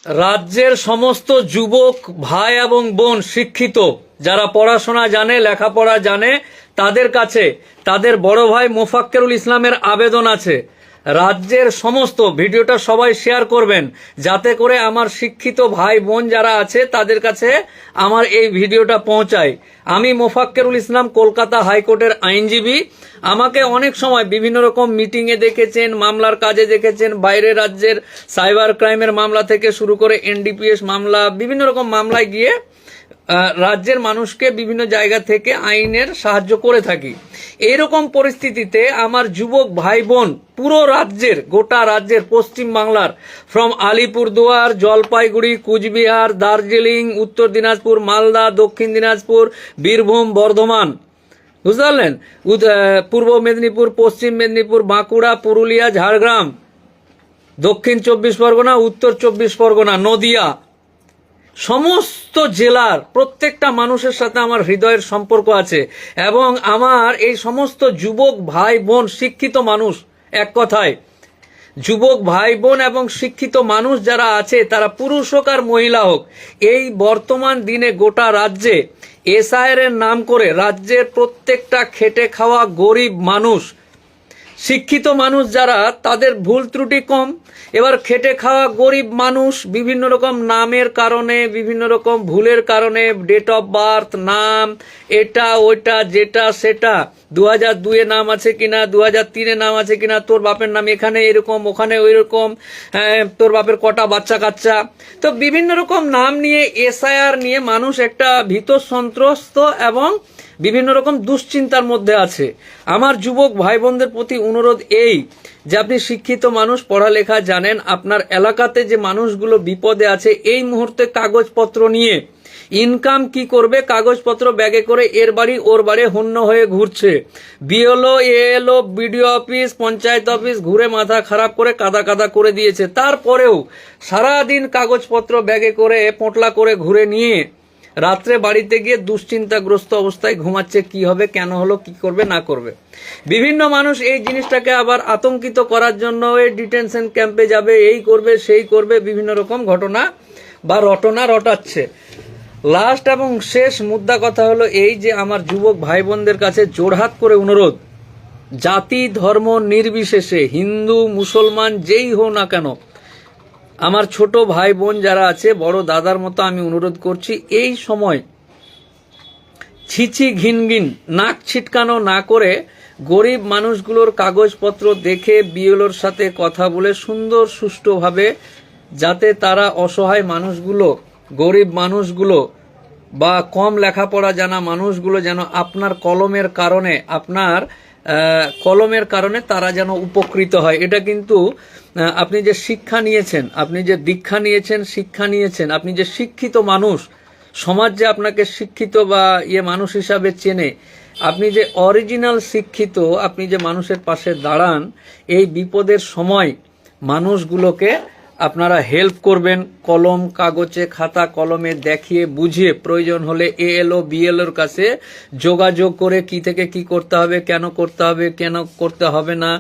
রাজ্যের সমস্ত যুবক ভাই এবং বোন শিক্ষিত যারা পড়াশোনা জানে, লেখাপড়া জানে, তাদের কাছে তাদের বড় ভাই মোফাক্কেরুল ইসলামের আবেদন আছে। রাজ্যের সমস্ত ভিডিওটা সবাই শেয়ার করবেন, যাতে করে আমার শিক্ষিত ভাই বোন যারা আছে তাদের কাছে আমার এই ভিডিওটা পৌঁছায়। আমি মোফাক্কেরুল ইসলাম, কলকাতা হাইকোর্টের আইনজীবী। আমাকে অনেক সময় বিভিন্ন রকম মিটিংয়ে দেখেছেন, মামলার কাজে দেখেছেন, বাইরের রাজ্যের সাইবার ক্রাইমের মামলা থেকে শুরু করে এনডিপিএস মামলা, বিভিন্ন রকম মামলায় গিয়ে রাজ্যের মানুষকে বিভিন্ন জায়গা থেকে আইনের সাহায্য করে থাকি। এরকম পরিস্থিতিতে আমার যুবক ভাই বোন পুরো রাজ্যের, গোটা রাজ্যের, পশ্চিম বাংলার, ফ্রম আলিপুরদুয়ার, জলপাইগুড়ি, কুচবিহার, দার্জিলিং, উত্তর দিনাজপুর, মালদা, দক্ষিণ দিনাজপুর, বীরভূম, বর্ধমান, বুঝতে পারলেন, পূর্ব মেদিনীপুর, পশ্চিম মেদিনীপুর, বাঁকুড়া, পুরুলিয়া, ঝাড়গ্রাম, দক্ষিণ 24 পরগনা, উত্তর 24 পরগনা, নদিয়া, সমস্ত জেলার প্রত্যেকটা মানুষের সাথে আমার হৃদয়ের সম্পর্ক আছে। এবং আমার এই সমস্ত যুবক ভাই বোন শিক্ষিত মানুষ, এক কথায় যুবক ভাই বোন এবং শিক্ষিত মানুষ যারা আছে, তারা পুরুষ হোক আর মহিলা হোক, এই বর্তমান দিনে গোটা রাজ্যে এসআইআর এর নাম করে রাজ্যের প্রত্যেকটা খেটে খাওয়া গরিব মানুষ, শিক্ষিত মানুষ যারা, তাদের ভুল ত্রুটি কম। এবার খেটে খাওয়া গরিব মানুষ বিভিন্ন রকম নামের কারণে, বিভিন্ন রকম ভুলের কারণে, ডেট অফ বার্থ, নাম, এটা ওইটা যেটা সেটা, 2002-এ নাম আছে কিনা, 2003-এ নাম আছে কিনা, তোর বাপের নাম এখানে এরকম, ওখানে ওই রকম, তোর বাপের কটা বাচ্চা কাচ্চা, তো বিভিন্ন রকম নাম নিয়ে এসআইআর নিয়ে মানুষ একটা ভীত সন্ত্রস্ত এবং বিভিন্ন রকম দুশ্চিন্তার মধ্যে আছে। আমার যুবক ভাই বোনদের প্রতি অনুরোধ এই যে, আপনি শিক্ষিত মানুষ, পড়ালেখা জানেন, আপনার এলাকাতে যে মানুষগুলো বিপদে আছে এই মুহূর্তে কাগজপত্র নিয়ে ইনকাম কি করবে, কাগজপত্র ব্যাগে করে এর বাড়ি ওর বাড়ি হন্য হয়ে ঘুরছে, BLO, ALO, BDO office, panchayat office ঘুরে মাথা খারাপ করে কাদা কাদা করে দিয়েছে। তারপরেও সারাদিন কাগজপত্র ব্যাগে করে পোঁটলা করে ঘুরে নিয়ে রাত্রে বাড়িতে গিয়ে দুশ্চিন্তাগ্রস্ত অবস্থায় ঘুমাচ্ছে, কি হবে, কেন হলো, কি করবে না করবে। বিভিন্ন মানুষ এই জিনিসটাকে আবার আতঙ্কিত করার জন্য এই ডিটেনশন ক্যাম্পে যাবে, এই করবে সেই করবে, বিভিন্ন রকম ঘটনা বা রটনা রটাচ্ছে। লাস্ট এবং শেষ মুদ্রা কথা হলো এই যে, আমার যুবক ভাই বোনদের কাছে জোড়হাত করে অনুরোধ, জাতি ধর্ম নির্বিশেষে, হিন্দু মুসলমান যেই হো না কেন, আমার ছোট ভাই বোন যারা আছে, বড় দাদার মতো আমি অনুরোধ করছি, এই সময় ছিছি ঘিনঘিন নাক ছিটকানো না করে গরিব মানুষগুলোর কাগজপত্র দেখে বিএলওর সাথে কথা বলে সুন্দর সুষ্ঠুভাবে, যাতে তারা অসহায় মানুষগুলো, গরিব মানুষগুলো বা কম লেখাপড়া জানা মানুষগুলো যেন আপনার কলমের কারণে, আপনার কলমের কারণে তারা যেন উপকৃত হয়। এটা কিন্তু আপনি যে শিক্ষা নিয়েছেন, আপনি যে দীক্ষা নিয়েছেন, শিক্ষা নিয়েছেন, আপনি যে শিক্ষিত মানুষ, সমাজ যে আপনাকে শিক্ষিত বা মানুষ হিসাবে চেনে, আপনি যে অরিজিনাল শিক্ষিত, আপনি যে মানুষের পাশে দাঁড়ান, এই বিপদের সময় মানুষগুলোকে আপনারা হেল্প করবেন, কলম কাগজে খাতা কলমে দেখিয়ে বুঝিয়ে, প্রয়োজন হলে এএলও বিএলওর কাছে যোগাযোগ করে কি থেকে কি করতে হবে, কেন করতে হবে, কেন করতে হবে না,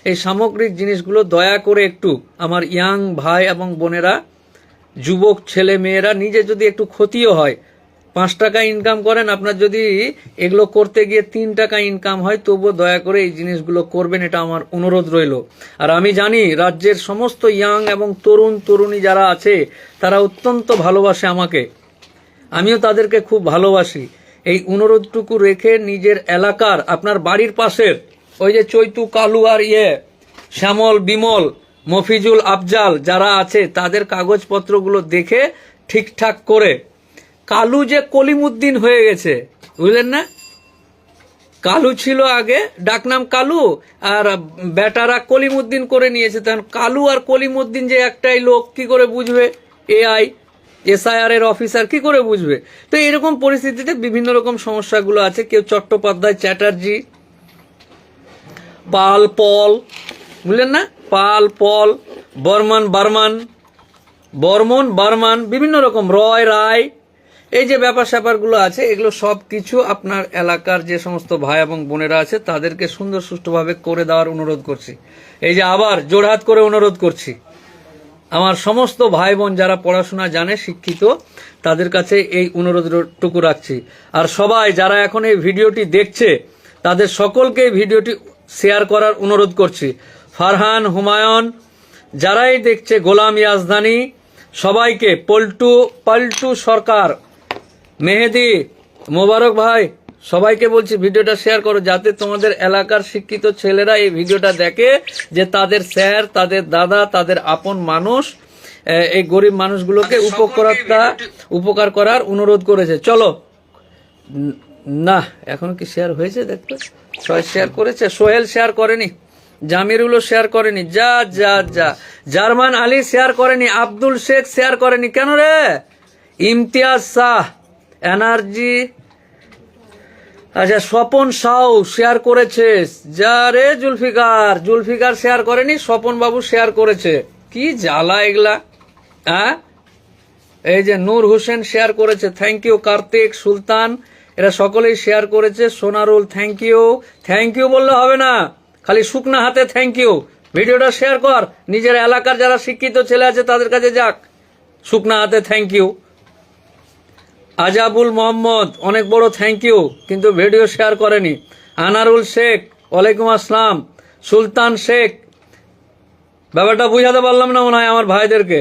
এই সামগ্রিক জিনিসগুলো দয়া করে একটু আমার ইয়াং ভাই এবং বোনেরা, যুবক ছেলে মেয়েরা, নিজে যদি একটু ক্ষতিও হয়, 5 টাকা ইনকাম করেন, আপনার যদি এগুলো করতে গিয়ে 3 টাকা ইনকাম হয়, তবুও দয়া করে এই জিনিসগুলো করবেন, এটা আমার অনুরোধ রইল। আর আমি জানি রাজ্যের সমস্ত ইয়াং এবং তরুণ তরুণী যারা আছে, তারা অত্যন্ত ভালোবাসে আমাকে, আমিও তাদেরকে খুব ভালোবাসি। এই অনুরোধটুকু রেখে নিজের এলাকার, আপনার বাড়ির পাশের ওই যে চৈতু, কালু আর শ্যামল, বিমল, মফিজুল, আফজাল যারা আছে, তাদের কাগজপত্রগুলো দেখে ঠিকঠাক করে, কালু যে কলিমুদ্দিন হয়ে গেছে, বুঝলেন না, কালু ছিল আগে, ডাকনাম কালু, আর বেটারা কলিমুদ্দিন করে নিয়েছে। তখন কালু আর কলিমুদ্দিন যে একটাই লোক, কি করে বুঝবে এআই এসআইআর এর অফিসার, কি করে বুঝবে? তো এরকম পরিস্থিতিতে বিভিন্ন রকম সমস্যাগুলো আছে। কেউ চট্টোপাধ্যায়, চ্যাটার্জি, পাল, পল, বুঝলেন না, পাল, পল, বর্মন, বার্মান, বিভিন্ন রকম, রয়, রায়, এই যে ব্যাপার স্যাপারগুলো আছে, এগুলো সব কিছু আপনার এলাকার যে সমস্ত ভাই এবং বোনেরা আছে, তাদেরকে সুন্দর সুষ্ঠুভাবে করে দেওয়ার অনুরোধ করছি। এই যে আবার জোড়হাত করে অনুরোধ করছি। আমার সমস্ত ভাই বোন যারা পড়াশোনা জানে, শিক্ষিত, তাদের কাছে এই অনুরোধটুকু রাখছি। আর সবাই যারা এখন এই ভিডিওটি দেখছে তাদের সকলকে এই ভিডিওটি শেয়ার করার অনুরোধ করছি। ফারহান, হুমায়ুন, যারাই দেখছে, গোলাম ইয়াজদানি, সবাইকে, পল্টু সরকার, মেহেদি, মোবারক ভাই, সবাইকে বলছি ভিডিওটা শেয়ার করো, যাতে তোমাদের এলাকার শিক্ষিত ছেলেরা এই ভিডিওটা দেখে, যে তাদের স্যার, তাদের দাদা, তাদের আপন মানুষ এই গরিব মানুষগুলোকে উপকার করার অনুরোধ করেছে। চলো না, এখন কি শেয়ার হয়েছে দেখতে? সবাই শেয়ার করেছে, সোহেল শেয়ার করেনি, জামিরুলও শেয়ার করেনি, যা যা যা, জার্মান আলী শেয়ার করেনি, আব্দুল শেখ শেয়ার করেনি, কেন রে? ইমতিয়াজ শাহ, এনার্জি, আচ্ছা, স্বপন সাউ শেয়ার করেছে, যা রে, জুলফিকার শেয়ার করেনি, স্বপন বাবু শেয়ার করেছে। কি জ্বালা এগুলা, হ্যাঁ? এই যে নূর হোসেন শেয়ার করেছে, থ্যাংক ইউ। কার্তিক, সুলতান, এরা সকলেই শেয়ার করেছে। সোনারুল, থ্যাংক ইউ বললে হবে না, খালি শুকনা হাতে থ্যাংক ইউ। ভিডিওটা শেয়ার কর, নিজের এলাকার যারা শিক্ষিত ছেলে আছে তাদের কাছে যাক, শুকনা হাতে থ্যাংক ইউ। আজাবুল মোহাম্মদ, অনেক বড় থ্যাংক ইউ, কিন্তু ভিডিও শেয়ার করেনি। আনারুল শেখ, ওয়ালাইকুম আসসালাম। সুলতান শেখ, ব্যাপারটা বুঝাতে পারলাম না মনে হয় আমার ভাইদেরকে।